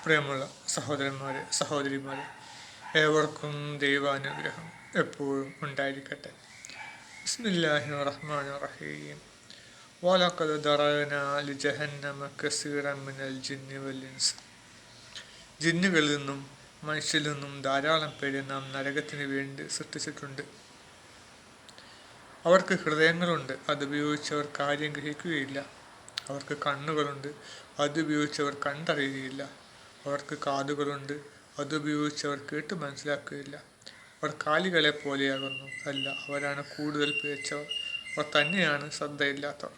പ്രിയമുള്ള സഹോദരന്മാരെ, സഹോദരിമാരെ, ഏവർക്കും ദൈവാനുഗ്രഹം എപ്പോഴും ഉണ്ടായിരിക്കട്ടെ. ബിസ്മില്ലാഹിർ റഹ്മാനിർ റഹീം. വലഖദ് ദറഅനാ ലിജഹന്നമ കസീറൻ മിനൽ ജിന്നി വൽ ഇൻസ്. ജിന്നുകളിൽ നിന്നും മനുഷ്യരിൽ നിന്നും ധാരാളം പേരെ നാം നരകത്തിന് വേണ്ടി സൃഷ്ടിച്ചിട്ടുണ്ട്. അവർക്ക് ഹൃദയങ്ങളുണ്ട്, അതുപയോഗിച്ചവർ കാര്യം ഗ്രഹിക്കുകയില്ല. അവർക്ക് കണ്ണുകളുണ്ട്, അതുപയോഗിച്ചവർ കണ്ടറിയുകയില്ല. അവർക്ക് കാതുകളുണ്ട്, അതുപയോഗിച്ചവർ കേട്ട് മനസ്സിലാക്കുകയില്ല. അവർ കാലികളെ പോലെയാകുന്നു, അല്ല, അവരാണ് കൂടുതൽ പിഴച്ചവർ. അവർ തന്നെയാണ് ശ്രദ്ധയില്ലാത്തവർ.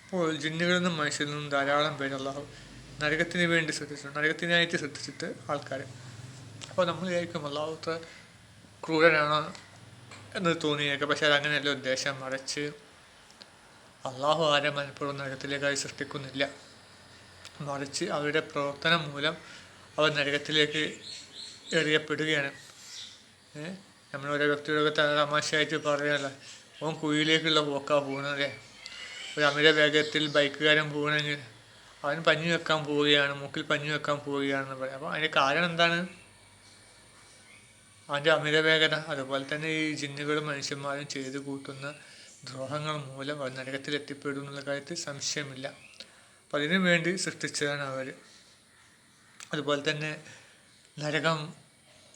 അപ്പോൾ ജിന്നുകളിൽ നിന്നും മനുഷ്യരിൽ നിന്നും ധാരാളം പേര് അല്ലാഹു നരകത്തിന് വേണ്ടി സൃഷ്ടിച്ചിട്ടുണ്ട്, നരകത്തിനായിട്ട് സൃഷ്ടിച്ചിട്ട് ആൾക്കാർ. അപ്പോൾ നമ്മൾ വിചാരിക്കും അല്ലാഹു അത്ര ക്രൂരനാണോ എന്ന് തോന്നിയേക്കാം. പക്ഷെ അതങ്ങനെയല്ല ഉദ്ദേശം. മറിച്ച് അള്ളാഹു ആരെ മനഃപൂർവ്വം നരകത്തിലേക്കായി സൃഷ്ടിക്കുന്നില്ല. മറിച്ച് അവരുടെ പ്രവർത്തനം മൂലം അവർ നരകത്തിലേക്ക് എറിയപ്പെടുകയാണ്. നമ്മൾ ഓരോ വ്യക്തിയുടെ തമാശയായിട്ട് പറയാനല്ല, ഓൻ കുഴിയിലേക്കുള്ള പോക്കാണ് പോകുന്നത്. ഒരു അമിത വേഗത്തിൽ ബൈക്കുകാരൻ പോകണമെങ്കിൽ അവൻ പഞ്ഞു വെക്കാൻ പോവുകയാണ്, മൂക്കിൽ പഞ്ഞു വെക്കാൻ പോവുകയാണെന്ന് പറയാം. അപ്പോൾ അതിൻ്റെ കാരണം എന്താണ്? അവൻ്റെ അമിത വേഗത. അതുപോലെ തന്നെ ഈ ജിന്നുകളും മനുഷ്യന്മാരും ചെയ്തു കൂട്ടുന്ന ദ്രോഹങ്ങൾ മൂലം അവർ നരകത്തിൽ എത്തിപ്പെടും എന്നുള്ള കാര്യത്തിൽ സംശയമില്ല. അപ്പം അതിനു വേണ്ടി സൃഷ്ടിച്ചതാണ് അവർ. അതുപോലെ തന്നെ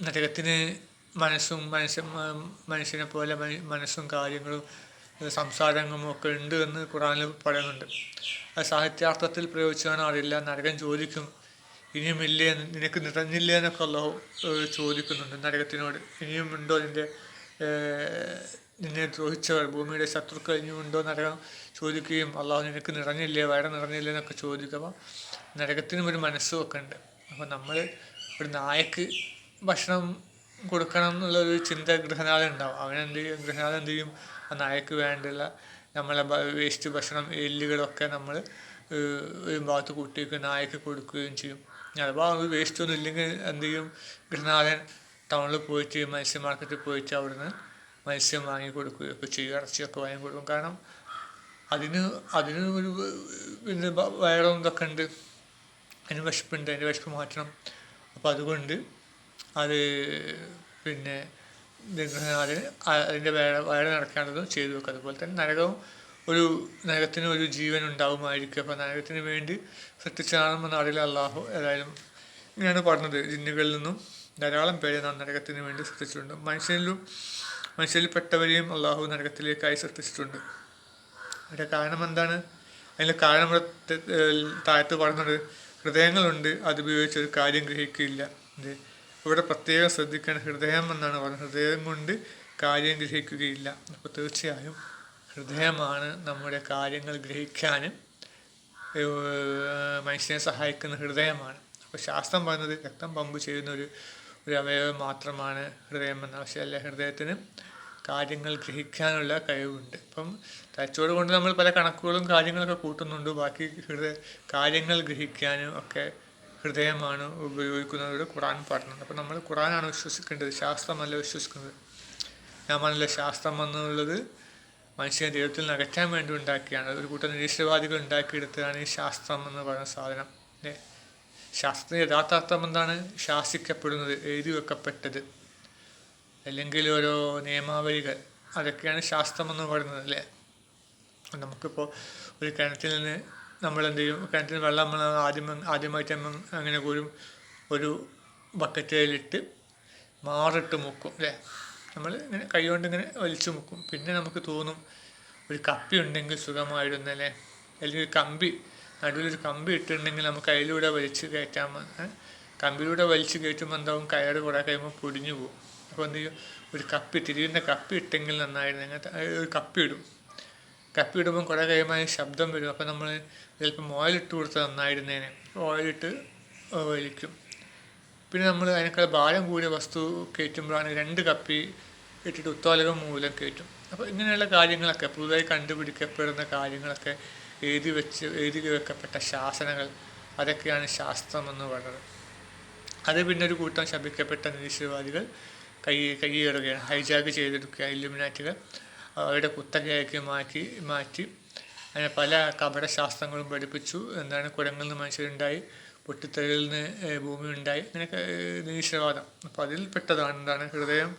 നരകത്തിന് മനുഷ്യനെ പോലെ മനസ്സും കാര്യങ്ങളും സംസാരങ്ങളും ഒക്കെ ഉണ്ട് എന്ന് ഖുറാനിൽ പറയുന്നുണ്ട്. അത് സാഹിത്യാർത്ഥത്തിൽ പ്രയോഗിച്ചാണ് അറിയില്ല. നരകം ചോദിക്കും, ഇനിയുമില്ലേ, നിനക്ക് നിറഞ്ഞില്ലേ എന്നൊക്കെ അല്ലാഹു ചോദിക്കുന്നുണ്ട് നരകത്തിനോട്. ഇനിയുമുണ്ടോ നിന്നെ ദ്രോഹിച്ചവർ, ഭൂമിയുടെ ശത്രുക്കൾ ഇനിയുമുണ്ടോ നരകം ചോദിക്കുകയും, അല്ലാഹു നിനക്ക് നിറഞ്ഞില്ലേ, വയറ് നിറഞ്ഞില്ലേ എന്നൊക്കെ ചോദിക്കുക. അപ്പോൾ നരകത്തിനും ഒരു മനസ്സും ഒക്കെ ഉണ്ട്. അപ്പോൾ നമ്മൾ ഒരു നായക്ക് ഭക്ഷണം കൊടുക്കണം എന്നുള്ളൊരു ചിന്ത ഗൃഹനാഥൻ ഉണ്ടാവും. ഗൃഹനാഥൻ എന്ത് ചെയ്യും? ആ നായക്ക് വേണ്ടുള്ള നമ്മളെ വേസ്റ്റ് ഭക്ഷണം, എല്ലുകളൊക്കെ നമ്മൾ ഒരു ഭാഗത്ത് കൂട്ടിയൊക്കെ നായക്ക് കൊടുക്കുകയും ചെയ്യും. അഥവാ വേസ്റ്റ് ഒന്നും ഇല്ലെങ്കിൽ എന്ത് ചെയ്യും? ഗൃഹനാഥൻ ടൗണിൽ പോയിട്ട്, മത്സ്യ മാർക്കറ്റിൽ പോയിട്ട് അവിടുന്ന് മത്സ്യം വാങ്ങി കൊടുക്കുകയൊക്കെ ചെയ്യും, ഇറച്ചിയൊക്കെ വാങ്ങി കൊടുക്കും. കാരണം അതിന് ഒരു പിന്നെ വയറും ഇതൊക്കെ ഉണ്ട്, അതിന് വിശപ്പുണ്ട്, അതിൻ്റെ വിശപ്പ് മാറ്റണം. അപ്പോൾ അതുകൊണ്ട് അത് പിന്നെ ഗൃഹനാഥന് അതിൻ്റെ വയറ് നിറയ്ക്കാനുള്ളതും ചെയ്തു വെക്കും. അതുപോലെ തന്നെ നരകത്തിന് ഒരു ജീവൻ ഉണ്ടാവുമായിരിക്കും. അപ്പോൾ നരകത്തിന് വേണ്ടി സൃഷ്ടിച്ചാണെന്ന് അറിയില്ല അല്ലാഹു. ഏതായാലും ഇങ്ങനെയാണ് പറഞ്ഞത്, ജിന്നുകളിൽ നിന്നും ധാരാളം പേരെ നാം നരകത്തിന് വേണ്ടി സൃഷ്ടിച്ചിട്ടുണ്ട്. മനുഷ്യരിൽപ്പെട്ടവരെയും അല്ലാഹു നരകത്തിലേക്കായി സൃഷ്ടിച്ചിട്ടുണ്ട്. അതിൻ്റെ കാരണം എന്താണ്? അതിൻ്റെ കാരണം താഴത്ത് പറഞ്ഞത്, ഹൃദയങ്ങളുണ്ട്, അതുപയോഗിച്ച് ഒരു കാര്യം ഗ്രഹിക്കുകയില്ല. ഇവിടെ പ്രത്യേകം ശ്രദ്ധിക്കണം, ഹൃദയം എന്നാണ് പറഞ്ഞത്. ഹൃദയം കൊണ്ട് കാര്യം ഗ്രഹിക്കുകയില്ല. അപ്പോൾ തീർച്ചയായും ഹൃദയമാണ് നമ്മുടെ കാര്യങ്ങൾ ഗ്രഹിക്കാനും മനുഷ്യനെ സഹായിക്കുന്ന ഹൃദയമാണ്. അപ്പോൾ ശാസ്ത്രം പറയുന്നത് രക്തം പമ്പ് ചെയ്യുന്ന ഒരു അവയവം മാത്രമാണ് ഹൃദയം എന്ന ആവശ്യമല്ല. ഹൃദയത്തിന് കാര്യങ്ങൾ ഗ്രഹിക്കാനുള്ള കഴിവുണ്ട്. അപ്പം തലച്ചോറ് കൊണ്ട് നമ്മൾ പല കണക്കുകളും കാര്യങ്ങളൊക്കെ കൂട്ടുന്നുണ്ട്. ബാക്കി കാര്യങ്ങൾ ഗ്രഹിക്കാനും ഒക്കെ ഹൃദയമാണ് ഉപയോഗിക്കുന്നവരോട് ഖുറാൻ പറഞ്ഞത്. അപ്പം നമ്മൾ ഖുറാനാണ് വിശ്വസിക്കേണ്ടത്, ശാസ്ത്രമല്ല വിശ്വസിക്കുന്നത്. ഞാൻ പറഞ്ഞില്ല, ശാസ്ത്രം എന്നുള്ളത് മനുഷ്യനെ ദൈവത്തിൽ നിന്ന് അകറ്റാൻ വേണ്ടി ഉണ്ടാക്കിയാണ്. ഒരു കൂട്ടം നിരീശ്വരവാദികൾ ഉണ്ടാക്കിയെടുത്തതാണ് ഈ ശാസ്ത്രം എന്ന് പറയുന്ന സാധനം. ശാസ്ത്രത്തിൻ്റെ യഥാർത്ഥ അർത്ഥം എന്താണ്? ശാസിക്കപ്പെടുന്നത്, എഴുതി വെക്കപ്പെട്ടത്, അല്ലെങ്കിൽ ഓരോ നിയമാവലികൾ, അതൊക്കെയാണ് ശാസ്ത്രം എന്ന് പറയുന്നത്, അല്ലേ? നമുക്കിപ്പോൾ ഒരു കിണറ്റിൽ നിന്ന് നമ്മൾ എന്ത് ചെയ്യും? കിണറ്റിൽ വെള്ളം നമ്മൾ ആദ്യമായിട്ട് അങ്ങനെ ഒരു ബക്കറ്റിലിട്ട് മാറിട്ട് മുക്കും, അല്ലേ? നമ്മൾ ഇങ്ങനെ കൈ കൊണ്ട് ഇങ്ങനെ വലിച്ചു മുക്കും. പിന്നെ നമുക്ക് തോന്നും ഒരു കപ്പി ഉണ്ടെങ്കിൽ സുഖമായിരുന്നല്ലേ, അല്ലെങ്കിൽ നടുവിലൊരു കമ്പി ഇട്ടിട്ടുണ്ടെങ്കിൽ നമുക്ക് അതിലൂടെ വലിച്ച് കയറ്റാൻ. കമ്പിയിലൂടെ വലിച്ച് കയറ്റുമ്പോൾ എന്താവും? കയറ് കുറേ കഴിയുമ്പോൾ പൊടിഞ്ഞു പോകും. അപ്പോൾ എന്ത് ചെയ്യും? ഒരു തിരിയുന്ന കപ്പി ഇട്ടെങ്കിൽ നന്നായിരുന്നു. അങ്ങനത്തെ ഒരു കപ്പി ഇടുമ്പം കുറേ കഴിയുമ്പോൾ ശബ്ദം വരും. അപ്പോൾ നമ്മൾ ചിലപ്പോൾ ഓയിലിട്ട് കൊടുത്താൽ നന്നായിരുന്നേനെ. ഓയിലിട്ട് വലിക്കും. പിന്നെ നമ്മൾ അതിനേക്കാൾ ഭാരം കൂടിയ വസ്തു കയറ്റുമ്പോഴാണ് 2 കപ്പി ഇട്ടിട്ട് ഉത്തോലകം മൂലം കയറ്റും. അപ്പോൾ ഇങ്ങനെയുള്ള കാര്യങ്ങളൊക്കെ, പുതുതായി കണ്ടുപിടിക്കപ്പെടുന്ന കാര്യങ്ങളൊക്കെ എഴുതി വെക്കപ്പെട്ട ശാസനകൾ, അതൊക്കെയാണ് ശാസ്ത്രം എന്ന് പറയുന്നത്. അത് പിന്നെ ഒരു കൂട്ടം ശപിക്കപ്പെട്ട നിരീശ്വരവാദികൾ കൈയേറുകയാണ്, ഹൈജാക്ക് ചെയ്തെടുക്കുക. ഇല്ലുമിനാറ്റികൾ അവരുടെ കുത്തകയാക്കി മാറ്റി അതിനെ പല കപടശാസ്ത്രങ്ങളും പഠിപ്പിച്ചു. എന്താണ്? കുരങ്ങിൽ നിന്ന് മനുഷ്യരുണ്ടായി, പൊട്ടിത്തെറിയിൽ ഭൂമി ഉണ്ടായി, അങ്ങനെയൊക്കെ നിരീശ്വരവാദം. അപ്പോൾ അതിൽ പെട്ടതാണ് എന്താണ് ഹൃദയം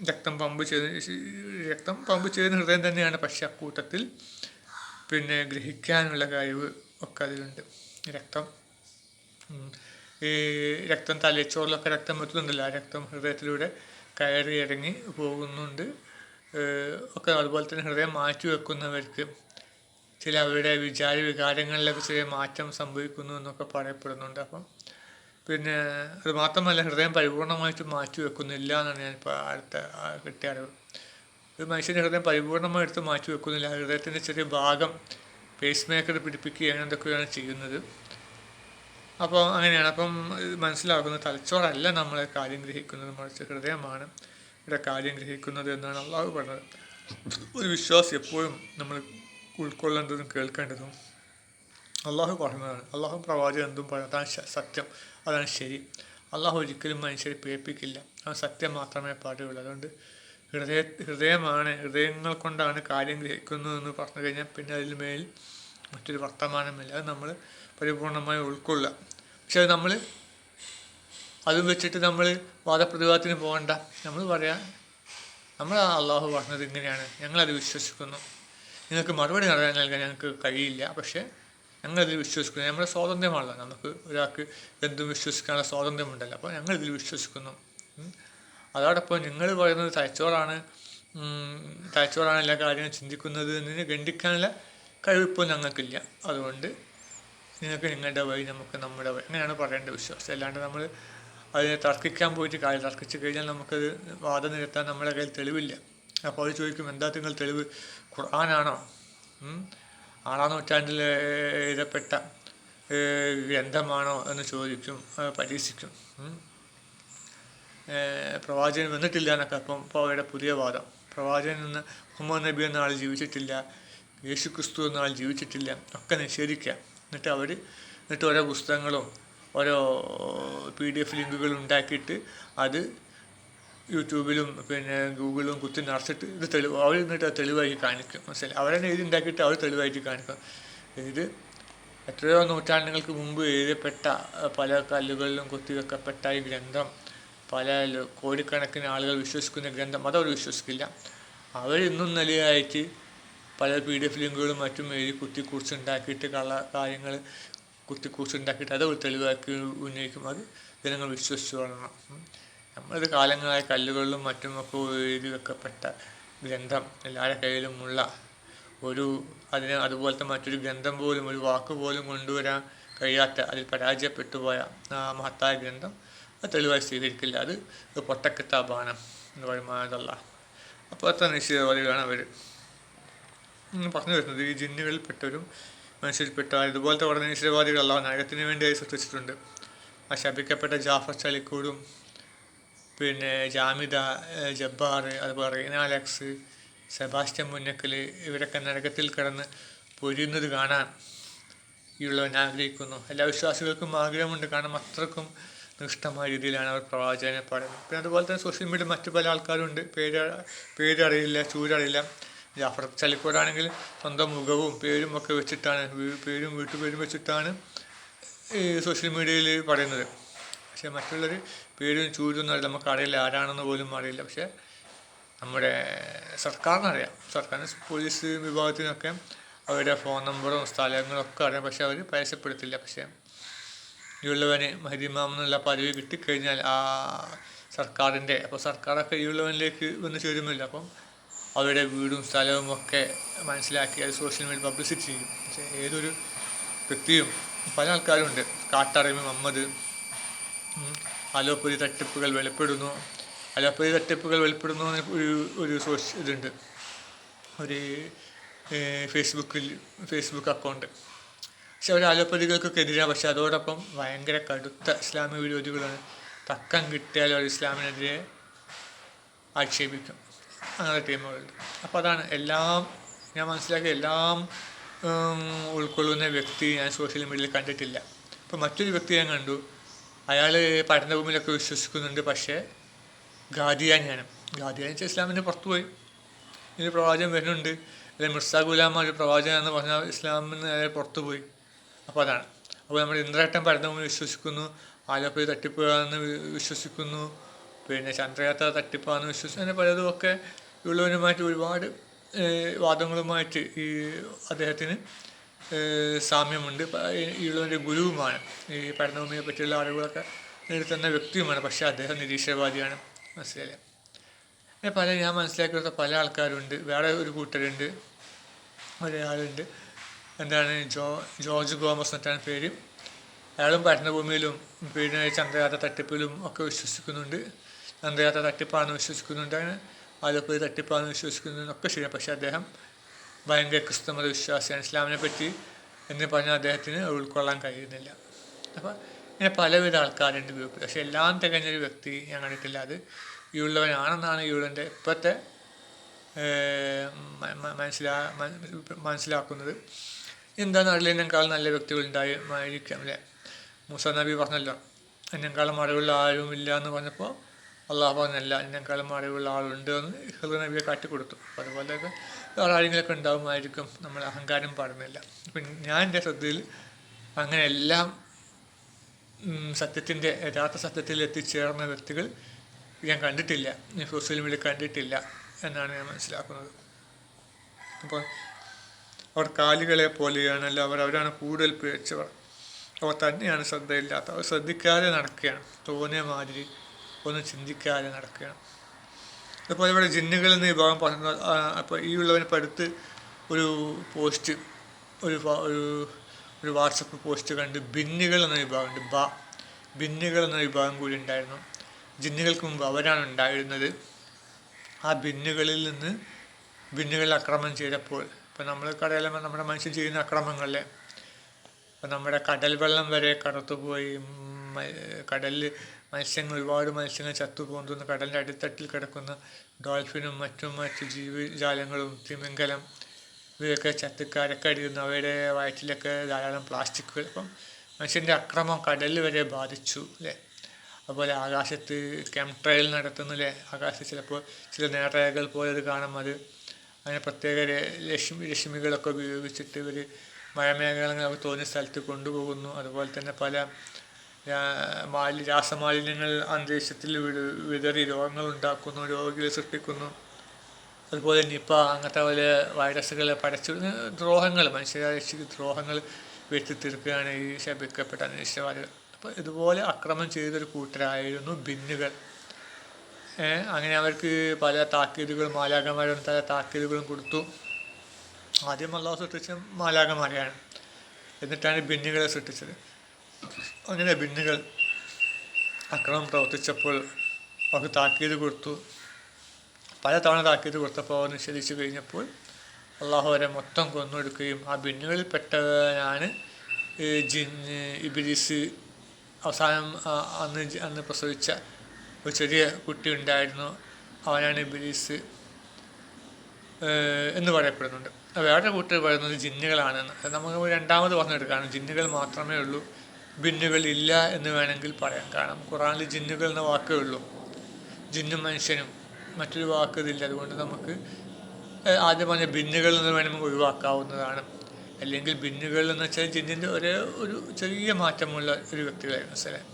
രക്തം പമ്പ് ചെയ്യുന്ന ഹൃദയം തന്നെയാണ്. പക്ഷെ അക്കൂട്ടത്തിൽ പിന്നെ ഗ്രഹിക്കാനുള്ള കഴിവ് ഒക്കെ അതിലുണ്ട്. രക്തം തലച്ചോറിലൊക്കെ രക്തം എത്തുന്നുണ്ടല്ലോ, ആ രക്തം ഹൃദയത്തിലൂടെ കയറി ഇറങ്ങി പോകുന്നുണ്ട് ഒക്കെ. അതുപോലെ തന്നെ ഹൃദയം മാറ്റി വെക്കുന്നവർക്ക് ചില അവരുടെ വികാരങ്ങളിലൊക്കെ ചെറിയ മാറ്റം സംഭവിക്കുന്നു എന്നൊക്കെ പറയപ്പെടുന്നുണ്ട്. അപ്പം പിന്നെ അത് മാത്രമല്ല, ഹൃദയം പരിപൂർണമായിട്ട് മാറ്റി വെക്കുന്നില്ല എന്നാണ് ഞാനിപ്പോൾ അടുത്ത കിട്ടിയ അറിവ്. ഒരു മനുഷ്യൻ്റെ ഹൃദയം പരിപൂർണമായിട്ട് മാറ്റി വെക്കുന്നില്ല. ഹൃദയത്തിൻ്റെ ചെറിയ ഭാഗം പേസ് മേക്കർ പിടിപ്പിക്കുകയാണ്, എന്തൊക്കെയാണ് ചെയ്യുന്നത്. അപ്പോൾ അങ്ങനെയാണ്. അപ്പം മനസ്സിലാക്കുന്നത് തലച്ചോറല്ല നമ്മളെ കാര്യം ഗ്രഹിക്കുന്നത്, മറിച്ച് ഹൃദയമാണ് ഇവിടെ കാര്യം ഗ്രഹിക്കുന്നത് എന്നാണ് അള്ളാഹു പറഞ്ഞത്. ഒരു വിശ്വാസി എപ്പോഴും നമ്മൾ ഉൾക്കൊള്ളേണ്ടതും കേൾക്കേണ്ടതും അള്ളാഹു പറഞ്ഞതാണ്. അള്ളാഹു പ്രവാചകൻ എന്തും പറയും, അതാണ് സത്യം, അതാണ് ശരി. അള്ളാഹു ഒരിക്കലും മനുഷ്യരെ പേപ്പിക്കില്ല, അത് സത്യം മാത്രമേ പാടുകയുള്ളൂ. അതുകൊണ്ട് ഹൃദയങ്ങൾ കൊണ്ടാണ് കാര്യം ഗ്രഹിക്കുന്നതെന്ന് പറഞ്ഞു കഴിഞ്ഞാൽ പിന്നെ അതിൽ മേൽ മറ്റൊരു വർത്തമാനമില്ല. അത് നമ്മൾ പരിപൂർണമായി ഉൾക്കൊള്ളുക. പക്ഷെ അത് അതും വെച്ചിട്ട് നമ്മൾ വാദപ്രതിവാദത്തിന് പോകണ്ട. നമ്മൾ പറയാം, നമ്മൾ അള്ളാഹു പറഞ്ഞത് ഇങ്ങനെയാണ്, ഞങ്ങളത് വിശ്വസിക്കുന്നു, നിങ്ങൾക്ക് മറുപടി നൽകാൻ ഞങ്ങൾക്ക് കഴിയില്ല, പക്ഷേ ഞങ്ങളിതിൽ വിശ്വസിക്കുന്നു. നമ്മുടെ സ്വാതന്ത്ര്യമാണല്ലോ, നമുക്ക് ഒരാൾക്ക് എന്തും വിശ്വസിക്കാനുള്ള സ്വാതന്ത്ര്യമുണ്ടല്ലോ. അപ്പോൾ ഞങ്ങളിതിൽ വിശ്വസിക്കുന്നു. അതോടൊപ്പം നിങ്ങൾ പറയുന്നത് തലച്ചോറാണ് എല്ലാ കാര്യങ്ങളും ചിന്തിക്കുന്നത് എന്നതിന് ഖണ്ഡിക്കാനുള്ള കഴിവിപ്പോൾ ഞങ്ങൾക്കില്ല. അതുകൊണ്ട് നിങ്ങൾക്ക് നിങ്ങളുടെ വഴി, നമുക്ക് നമ്മുടെ വഴി, അങ്ങനെയാണ് പറയേണ്ട വിശ്വാസം. അല്ലാണ്ട് നമ്മൾ അതിനെ തർക്കിക്കാൻ പോയിട്ട് തർക്കിച്ച് കഴിഞ്ഞാൽ നമുക്കത് വാദം നിരത്താൻ നമ്മുടെ കയ്യിൽ തെളിവില്ല. അപ്പോൾ അവർ ചോദിക്കും, എന്താ നിങ്ങൾ തെളിവ്, ഖുർആനാണോ, 6-ാം നൂറ്റാണ്ടിൽ എഴുതപ്പെട്ട ഗ്രന്ഥമാണോ എന്ന് ചോദിക്കും, പരീക്ഷിക്കും. പ്രവാചകൻ വന്നിട്ടില്ല എന്നൊക്കെ. അപ്പോൾ അവരുടെ പുതിയ വാദം, പ്രവാചകൻ നിന്ന് മുഹമ്മദ് നബി എന്ന ആൾ ജീവിച്ചിട്ടില്ല, യേശു ക്രിസ്തു എന്ന ആൾ ജീവിച്ചിട്ടില്ല, ഒക്കെ നിഷേധിക്കുക. എന്നിട്ട് ഓരോ പുസ്തകങ്ങളും ഓരോ PDF ലിങ്കുകളും ഉണ്ടാക്കിയിട്ട് അത് യൂട്യൂബിലും പിന്നെ ഗൂഗിളിലും കുത്തി നിറച്ചിട്ട് ഇത് അവർ എന്നിട്ട് അത് തെളിവായിട്ട് കാണിക്കും. മനസ്സിലായി, അവരെന്നെ എഴുതി ഉണ്ടാക്കിയിട്ട് അവർ തെളിവായിട്ട് കാണിക്കും. ഇത് എത്രയോ നൂറ്റാണ്ടുകൾക്ക് മുമ്പ് എഴുതപ്പെട്ട പല കല്ലുകളിലും കുത്തിവെക്കപ്പെട്ട ഈ ഗ്രന്ഥം, പല കോടിക്കണക്കിന് ആളുകൾ വിശ്വസിക്കുന്ന ഗ്രന്ഥം, അതവർ വിശ്വസിക്കില്ല. അവർ ഇന്നും നിലയായിട്ട് പല PDF ലിങ്കുകളും മറ്റും എഴുതി കുത്തിക്കുറിച്ചുണ്ടാക്കിയിട്ട് കാര്യങ്ങൾ കുത്തിക്കുറിച്ചുണ്ടാക്കിയിട്ട് അത് തെളിവാക്കി ഉന്നയിക്കും. അത് ജനങ്ങൾ വിശ്വസിച്ചു വളരണം. നമ്മളത് കാലങ്ങളായ കല്ലുകളിലും മറ്റുമൊക്കെ എഴുതി വെക്കപ്പെട്ട ഗ്രന്ഥം, എല്ലാവരുടെ കയ്യിലുമുള്ള അതുപോലത്തെ മറ്റൊരു ഗ്രന്ഥം പോലും, ഒരു വാക്ക് പോലും കൊണ്ടുവരാൻ കഴിയാത്ത, അതിൽ പരാജയപ്പെട്ടു പോയ ആ മഹത്തായ ഗ്രന്ഥം അത് തെളിവായി സ്വീകരിക്കില്ല. അത് പൊട്ടക്കിത്താബാണ് എന്ന് പറയുന്നതല്ല. അപ്പോൾ അത്ര നിശ്ചയവാദികളാണ് അവർ പറഞ്ഞു വരുന്നത്. ഈ ജിന്നുകളിൽപ്പെട്ടവരും മനുഷ്യരിൽപ്പെട്ടവരും ഇതുപോലത്തെ വളരെ നിശ്ചയവാദികൾ അല്ലാതെ നരകത്തിന് വേണ്ടിയായി സൃഷ്ടിച്ചിട്ടുണ്ട്. ആ ശപിക്കപ്പെട്ട ജാഫർ ചളിക്കൂടും, പിന്നെ ജാമിദ, ജബ്ബാർ, അതുപോലെ റീന അലക്സ്, സെബാസ്റ്റ്യൻ മുന്നക്കൽ, ഇവരൊക്കെ നരകത്തിൽ കിടന്ന് പൊരിയുന്നത് കാണാൻ ഉള്ളവൻ ആഗ്രഹിക്കുന്നു. എല്ലാ വിശ്വാസികൾക്കും ആഗ്രഹമുണ്ട്, കാരണം അത്രക്കും നിഷ്ഠമായ രീതിയിലാണ് അവർ പ്രവാചകനെ പറയുന്നത്. പിന്നെ അതുപോലെ തന്നെ സോഷ്യൽ മീഡിയ മറ്റു പല ആൾക്കാരുണ്ട്, പേരറിയില്ല, ചൂരറിയില്ല. ജാഫർ ചളിക്കൂടാണെങ്കിൽ സ്വന്തം മുഖവും പേരും ഒക്കെ വെച്ചിട്ടാണ്, പേരും വീട്ടുപേരും വെച്ചിട്ടാണ് ഈ സോഷ്യൽ മീഡിയയിൽ പറയുന്നത്. പക്ഷേ മറ്റുള്ളവർ പേരും ചൂരൊന്നും അറിയില്ല, നമുക്ക് അറിയില്ല, ആരാണെന്ന് പോലും അറിയില്ല. പക്ഷേ നമ്മുടെ സർക്കാരിനറിയാം, സർക്കാരിന് പോലീസ് വിഭാഗത്തിനൊക്കെ അവരുടെ ഫോൺ നമ്പറും സ്ഥലങ്ങളൊക്കെ അറിയാം. പക്ഷെ അവർ പരസ്യപ്പെടുത്തില്ല. പക്ഷേ ഈയുള്ളവന് മഹദിമാം എന്നുള്ള പദവി കിട്ടിക്കഴിഞ്ഞാൽ ആ സർക്കാരിൻ്റെ, അപ്പോൾ സർക്കാരൊക്കെ ഈയുള്ളവനിലേക്ക് വന്ന് ചേരുമില്ല. അപ്പം അവരുടെ വീടും സ്ഥലവും ഒക്കെ മനസ്സിലാക്കി അത് സോഷ്യൽ മീഡിയ പബ്ലിസിറ്റി ചെയ്യും. പക്ഷേ ഏതൊരു വ്യക്തിയും, പല ആൾക്കാരുണ്ട്, കാട്ടറിമി മുഹമ്മദ്, അലോപ്പതി തട്ടിപ്പുകൾ വെളിപ്പെടുന്നു ഒരു ഇതുണ്ട്, ഒരു ഫേസ്ബുക്ക് അക്കൗണ്ട്. പക്ഷെ അവർ അലോപ്പതികൾക്കൊക്കെ എതിരാണ്. പക്ഷെ അതോടൊപ്പം ഭയങ്കര കടുത്ത ഇസ്ലാമിക വിരോധികളാണ്. തക്കം കിട്ടിയാൽ അവർ ഇസ്ലാമിനെതിരെ ആക്ഷേപിക്കും. അങ്ങനെ ടീമുകളുണ്ട്. അപ്പോൾ അതാണ് ഞാൻ മനസ്സിലാക്കിയ എല്ലാം ഉൾക്കൊള്ളുന്ന വ്യക്തി ഞാൻ സോഷ്യൽ മീഡിയയിൽ കണ്ടിട്ടില്ല. ഇപ്പോൾ മറ്റൊരു വ്യക്തി ഞാൻ കണ്ടു, അയാൾ പഠനഭൂമിയിലൊക്കെ വിശ്വസിക്കുന്നുണ്ട്, പക്ഷേ ഖാദിയാനിയാണ്. ഖാദിയാനി വെച്ചാൽ ഇസ്ലാമിൻ്റെ പുറത്തു പോയി. ഇതിന് പ്രവാചകൻ വരുന്നുണ്ട്, അല്ലെങ്കിൽ മിർസ ഗുലാമ ഒരു പ്രവാചകൻ എന്ന് പറഞ്ഞാൽ ഇസ്ലാമിന് പുറത്തു പോയി. അപ്പോൾ അതാണ്. അപ്പോൾ നമ്മുടെ ഇന്ദ്രേട്ടൻ പരന്തഭൂമി വിശ്വസിക്കുന്നു, ആലപ്പുഴ തട്ടിപ്പാണെന്ന് വിശ്വസിക്കുന്നു, പിന്നെ ചന്ദ്രയാത്ര തട്ടിപ്പാണെന്ന് വിശ്വസിക്കുന്നു. അങ്ങനെ പലതും ഒക്കെ ഉള്ളവരുമായിട്ട് ഒരുപാട് വാദങ്ങളുമായിട്ട് ഈ അദ്ദേഹത്തിന് സാമ്യമുണ്ട്. ഈ ഉള്ളവൻ്റെ ഗുരുവുമാണ്, ഈ പരന്തഭൂമിയെ പറ്റിയുള്ള അറിവുകളൊക്കെ നേടിത്തന്ന വ്യക്തിയുമാണ്. പക്ഷേ അദ്ദേഹം നിരീശ്വരവാദിയാണ്. മനസ്സിലായില്ലേ? ഞാൻ മനസ്സിലാക്കിയ പല ആൾക്കാരുണ്ട്. വേറെ ഒരു കൂട്ടരുണ്ട്, ഒരാളുണ്ട്, എന്താണ് ജോർജ് ഗോമസ് എന്നിട്ടാണ് പേര്. അയാളും പരന്തഭൂമിയിലും പിന്നെ ചന്ദ്രയാത്ര തട്ടിപ്പിലും ഒക്കെ വിശ്വസിക്കുന്നുണ്ട്. ചന്ദ്രയാത്ര തട്ടിപ്പാണെന്ന് വിശ്വസിക്കുന്നുണ്ട്, അങ്ങനെ ആലപ്പുഴ തട്ടിപ്പാണെന്ന് വിശ്വസിക്കുന്നതൊക്കെ ശരിയാണ്. പക്ഷേ അദ്ദേഹം ഭയങ്കര ക്രിസ്തുമത വിശ്വാസിയാണ്. ഇസ്ലാമിനെ പറ്റി എന്ന് പറഞ്ഞാൽ അദ്ദേഹത്തിന് ഉൾക്കൊള്ളാൻ കഴിയുന്നില്ല. അപ്പോൾ ഇങ്ങനെ പലവിധ ആൾക്കാരുണ്ട് ഗ്രൂപ്പിൽ. പക്ഷേ എല്ലാം തികഞ്ഞൊരു വ്യക്തി ഞാൻ കണ്ടിട്ടില്ല. അത് ഈ ഉള്ളവനാണെന്നാണ് ഈ ഉള്ളവൻ്റെ ഇപ്പോഴത്തെ മനസ്സിലാക്കുന്നത്. എന്താണെന്ന് അറിയില്ല, നല്ല വ്യക്തികൾ ഉണ്ടായിരിക്കാം അല്ലേ? മൂസ നബി പറഞ്ഞല്ലോ, എന്നെക്കാളും അറിവുള്ള ആരും ഇല്ല എന്ന് പറഞ്ഞപ്പോൾ അള്ളാഹു പറഞ്ഞല്ല, എന്നെക്കാളും അറിവുള്ള ആളുണ്ട് എന്ന് ഹിദർ നബിയെ കാട്ടിക്കൊടുത്തു. അപ്പോൾ അതുപോലെയൊക്കെ വേറെ ആരെങ്കിലുമൊക്കെ ഉണ്ടാകുമായിരിക്കും, നമ്മൾ അഹങ്കാരം പറയുന്നില്ല. അപ്പം ഞാൻ എൻ്റെ ശ്രദ്ധയിൽ അങ്ങനെ എല്ലാം യഥാർത്ഥ സത്യത്തിൽ എത്തിച്ചേർന്ന വ്യക്തികൾ ഞാൻ കണ്ടിട്ടില്ല, സോഷ്യൽ മീഡിയ കണ്ടിട്ടില്ല എന്നാണ് ഞാൻ മനസ്സിലാക്കുന്നത്. അപ്പോൾ അവർ കാലികളെ പോലെയാണല്ലോ, അവരാണ് കൂടുതൽ പിഴച്ചവർ. അവർ തന്നെയാണ് ശ്രദ്ധയില്ലാത്ത, അവർ ശ്രദ്ധിക്കാതെ നടക്കുകയാണ്, തോന്നിയ മാതിരി ഒന്നും ചിന്തിക്കാതെ നടക്കുകയാണ്. അതുപോലെ ഇവിടെ ജിന്നുകൾ എന്ന വിഭാഗം പറഞ്ഞത്. അപ്പോൾ ഈ ഉള്ളവന് അടുത്ത് ഒരു പോസ്റ്റ്, ഒരു വാട്സപ്പ് പോസ്റ്റ് കണ്ട് ഭിന്നുകൾ എന്ന വിഭാഗമുണ്ട്. ഭിന്നുകൾ എന്ന വിഭാഗം കൂടി ഉണ്ടായിരുന്നു. ജിന്നുകൾക്ക് മുമ്പ് അവരാണ് ഉണ്ടായിരുന്നത്. ആ ഭിന്നുകളിൽ അക്രമം ചെയ്തപ്പോൾ, ഇപ്പം നമ്മൾ കടയിലും നമ്മുടെ മനുഷ്യൻ ചെയ്യുന്ന അക്രമങ്ങളിലെ, ഇപ്പം നമ്മുടെ കടൽ വെള്ളം വരെ കടത്തുപോയി, കടലിൽ ഒരുപാട് മത്സ്യങ്ങൾ ചത്തുപോകുന്ന, കടലിൻ്റെ അടിത്തട്ടിൽ കിടക്കുന്ന ഡോൾഫിനും മറ്റു ജീവജാലങ്ങളും, തിമിംഗലം, ഇവയൊക്കെ ചത്തുക്കരക്കടിയുന്നു. അവയുടെ വയറ്റിലൊക്കെ ധാരാളം പ്ലാസ്റ്റിക്കുകൾ. അപ്പം മനുഷ്യൻ്റെ അക്രമം കടലിൽ വരെ ബാധിച്ചു അല്ലേ? അതുപോലെ ആകാശത്ത് കെംട്രയൽ നടത്തുന്നില്ലേ? ആകാശത്ത് ചിലപ്പോൾ ചില നേർരേഖകൾ പോലെ അത് കാണും. അങ്ങനെ പ്രത്യേക രശ്മികളൊക്കെ ഉപയോഗിച്ചിട്ട് ഇവർ മഴമേഖലകൾ തോന്നിയ സ്ഥലത്ത് കൊണ്ടുപോകുന്നു. അതുപോലെ തന്നെ പല രാസമാലിന്യങ്ങൾ അന്തരീക്ഷത്തിൽ വിതറി രോഗങ്ങൾ ഉണ്ടാക്കുന്നു, രോഗികളെ സൃഷ്ടിക്കുന്നു. അതുപോലെ നിപ്പ അങ്ങനത്തെ പോലെ വൈറസുകളെ ദ്രോഹങ്ങൾ, മനുഷ്യരാശിക്ക് ദ്രോഹങ്ങൾ വരുത്തി തീർക്കുകയാണ് ഈ ശപിക്കപ്പെട്ട അനിഷ്ടവാദികൾ. അപ്പോൾ ഇതുപോലെ അക്രമം ചെയ്തൊരു കൂട്ടരായിരുന്നു ഭിന്നുകൾ. അങ്ങനെ അവർക്ക് പല താക്കീതുകളും, മാലാഖമാരും പല താക്കീതുകളും കൊടുത്തു. ആദ്യം അല്ലാഹു സൃഷ്ടിച്ച മാലാഖമാരെയാണ്, എന്നിട്ടാണ് ഭിന്നുകളെ സൃഷ്ടിച്ചത്. അങ്ങനെ ഭിന്നുകൾ അക്രമം പ്രവർത്തിച്ചപ്പോൾ അവർക്ക് താക്കീത് കൊടുത്തു. പല തവണ താക്കീത് കൊടുത്തപ്പോൾ അവർ നിഷേധിച്ചു കഴിഞ്ഞപ്പോൾ അള്ളാഹു അവരെ മൊത്തം കൊന്നൊടുക്കുകയും ആ ഭിന്നുകളിൽപ്പെട്ടവനാണ് ഇബ്ലീസ്. അവസാനം അന്ന് പ്രസവിച്ച ഒരു ചെറിയ കുട്ടി ഉണ്ടായിരുന്നു, അവനാണ് ഇബ്ലീസ് എന്ന് പറയപ്പെടുന്നുണ്ട്. വേറെ കൂട്ടർ പറയുന്നത് ജിന്നുകളാണെന്ന്. നമുക്ക് രണ്ടാമത് പറഞ്ഞെടുക്കുകയാണ്, ജിന്നുകൾ മാത്രമേ ഉള്ളൂ, ഭിന്നുകൾ ഇല്ല എന്ന് വേണമെങ്കിൽ പറയാം. കാരണം ഖുറാനിൽ ജിന്നുകൾ എന്ന വാക്കേ ഉള്ളൂ, ജിന്നും മനുഷ്യനും, മറ്റൊരു വാക്ക് ഇതില്ല. അതുകൊണ്ട് നമുക്ക് ആദ്യം പറഞ്ഞ ഭിന്നുകൾ എന്ന് വേണമെങ്കിൽ ഒഴിവാക്കാവുന്നതാണ്. അല്ലെങ്കിൽ ഭിന്നുകൾ എന്ന് വെച്ചാൽ ജിന്നിൻ്റെ ഒരു ചെറിയ മാറ്റമുള്ള ഒരു വ്യക്തികളെ മനസ്സിലായി.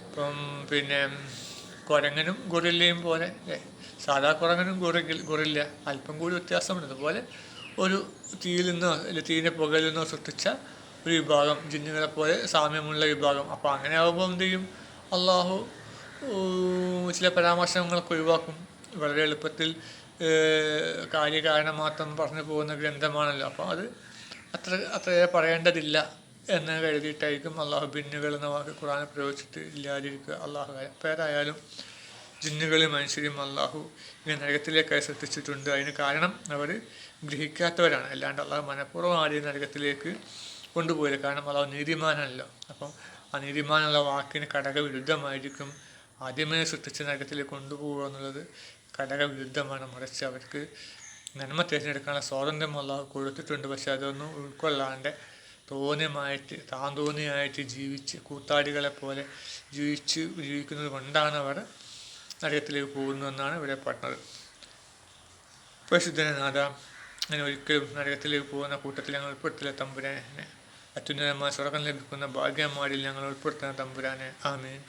ഇപ്പം പിന്നെ കുരങ്ങനും ഗൊറില്ലയും പോലെ അല്ലേ? സാധാ കുരങ്ങനും ഗൊറില്ല അല്പം കൂടി വ്യത്യാസമുണ്ട്. അതുപോലെ ഒരു തീയിൽ നിന്നോ അല്ലെങ്കിൽ തീയിൻ്റെ പുകയിൽ നിന്നോ സൃഷ്ടിച്ച ഒരു വിഭാഗം, ജിന്നുകളെ പോലെ സാമ്യമുള്ള വിഭാഗം. അപ്പോൾ അങ്ങനെ ആകുമ്പോൾ എന്ത് ചെയ്യും? അള്ളാഹു ചില പരാമർശങ്ങളൊക്കെ ഒഴിവാക്കും. വളരെ എളുപ്പത്തിൽ കാര്യകാരണം മാത്രം പറഞ്ഞു പോകുന്ന ഗ്രന്ഥമാണല്ലോ. അപ്പോൾ അത് അത്രയേറെ പറയേണ്ടതില്ല എന്ന് കരുതിയിട്ടായിരിക്കും അള്ളാഹു ഭിന്നുകൾ എന്ന വാക്ക് ഖുറാനെ പ്രയോഗിച്ചിട്ട് ഇല്ലാതിരിക്കുക. അള്ളാഹു പേരായാലും ജിന്നുകളും മനുഷ്യരും അള്ളാഹു ഇങ്ങനെ നരകത്തിലേക്കായി സൃഷ്ടിച്ചിട്ടുണ്ട്. അതിന് കാരണം അവർ ഗ്രഹിക്കാത്തവരാണ്. അല്ലാണ്ട് അള്ളാഹു മനഃപൂർവ്വം ആരെയും നരകത്തിലേക്ക് കൊണ്ടുപോയില്ല. കാരണം അള്ളാഹു നീതിമാനല്ലോ. അപ്പം ആ നീതിമാനുള്ള വാക്കിന് ഘടകവിരുദ്ധമായിരിക്കും ആദ്യമേ സൃഷ്ടിച്ച് നരകത്തിലേക്ക് കൊണ്ടുപോകുക എന്നുള്ളത്. ഘടകവിരുദ്ധമാണ്. മറിച്ച് അവർക്ക് നന്മ തിരഞ്ഞെടുക്കാനുള്ള സ്വാതന്ത്ര്യം അള്ളാഹു കൊടുത്തിട്ടുണ്ട്. പക്ഷെ അതൊന്നും ഉൾക്കൊള്ളാണ്ട് തോന്നിയായിട്ട് ജീവിച്ച് കൂത്താടികളെ പോലെ ജീവിക്കുന്നത് കൊണ്ടാണ് അവർ നരകത്തിലേക്ക് പോകുന്നതെന്നാണ് ഇവിടെ പറഞ്ഞത്. പരിശുദ്ധനാഥ, അങ്ങനെ ഒരിക്കലും നരകത്തിലേക്ക് പോകുന്ന കൂട്ടത്തിൽ ഞങ്ങൾ ഉൾപ്പെടുത്തില്ല തമ്പുരാനെ. അത്യുന്നതമായ സ്വർഗം ലഭിക്കുന്ന ഭാഗ്യന്മാരിൽ ഞങ്ങൾ ഉൾപ്പെടുത്തുന്ന തമ്പുരാനെ. ആമേൻ.